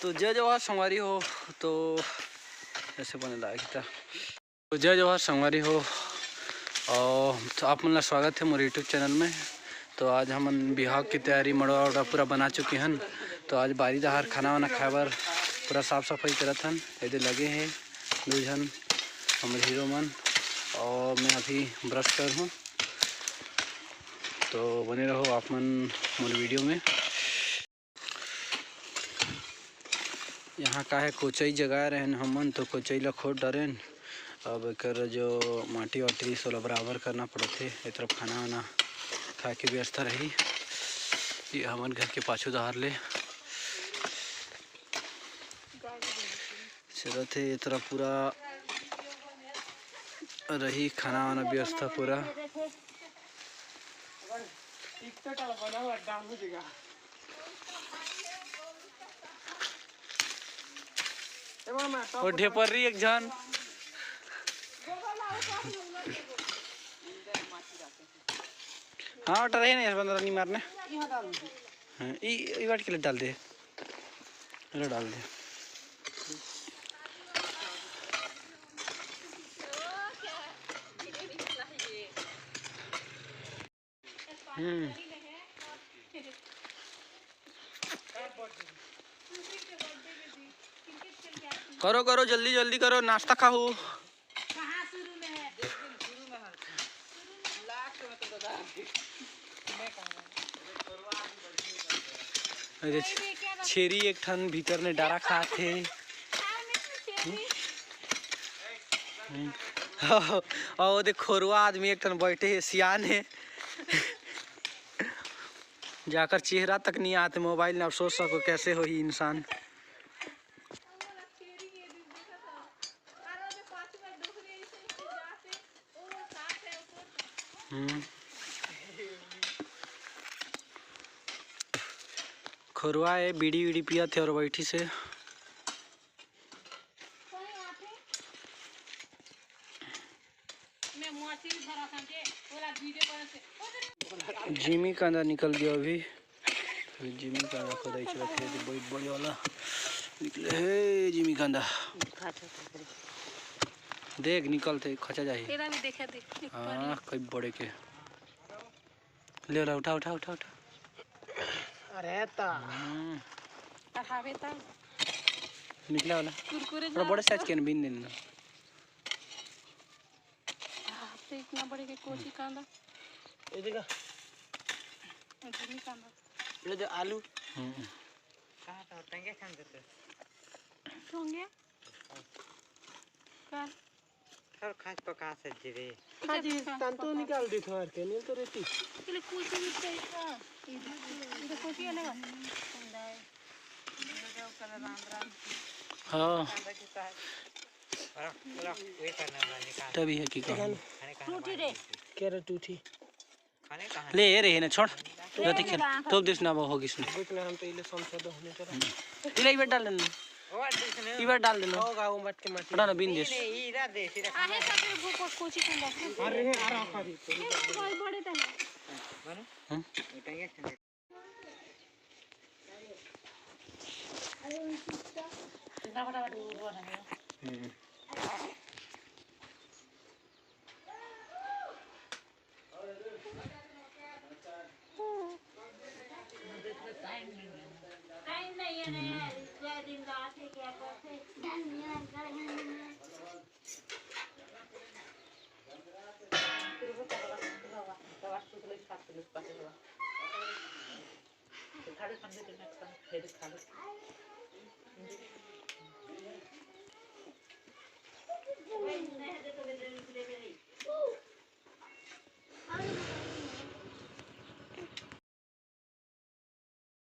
तो जय जवाहर संगवारी हो। तो ऐसे बने लायक था। तो जय जवाहर संगवारी हो और तो आप मन स्वागत है मोर यूट्यूब चैनल में। तो आज हम बिहाव की तैयारी मड़वा उड़ा पूरा बना चुके हैं। तो आज बारी दहार खाना वाना खाए बर पूरा साफ सफाई करत हन। इधर लगे हैं दो जन हमारे हीरो मन और मैं अभी ब्रश कर हूँ। तो बने रहो आप मन मोर वीडियो में। यहाँ का है कोचई जगह रहन हमन, तो कोचई ला खोद डरेन। अब कर जो माटी वाटी सोला बराबर करना पड़ते। एक तरफ खाना वाना खाए की व्यवस्था रही। ये हमन घर के पाछू दहार ले चलत है। ये तरफ पूरा रही खाना वाना व्यवस्था पूरा। और ढेपर रही एक जन हाँ उठा रहे नहीं बंदर नहीं मारने। हाँ ये वाट के लिए डाल दे, डाल दे। करो करो जल्दी जल्दी करो, नाश्ता खाओ। छेरी एक ठन भीतर ने डारा खाते। और देख खोरवा आदमी एक ठन बैठे है सियान है। जाकर चेहरा तक नहीं आते मोबाइल में। अब सोच सको कैसे हो ही इंसान। खोरवा है बीड़ी वीड़ी पिया थे और बैठी से। जिमी कांदा निकल गया अभी। जिमी कांदा खोदाई चला थे बहुत बड़े वाला निकले है। जिमी कांदा देख निकलते खचा जाए। हाँ कई बड़े के ले ला उठा उठा उठा उठा। अरे ता निकला वाला थोड़ा बड़े साइज के बिन देना। इतना बड़े के कोची कांदा ये देखा जिमी कांदा ये जो आलू कहां था टंगे खान देते होंगे का सर खास पका से जीरे खाजी तंतु निकाल दी थोर के नहीं तो रहती इसलिए कोची भी था। इधर कोची है ना कांदा है जो कलर आंध्रा। हां कांदा के साथ ये करना निकाल तभी है कि टूटी रे केरा टूटी खाने कहां ले रे ना छोड़ तो देख तो दिस ना होगी इसमें बुकले हम तो इले संसद होने चला इले इबे डाल देना इबे डाल देना होगा वो मट के मट ना बिन देस हीरा दे हीरा आहे सब वो कोची कांदा अरे हरा खरी तो बड़े ता मानो हम उठाएंगे ना बड़ा वो बना टाइम नहीं है ना क्या दिन रात है क्या करते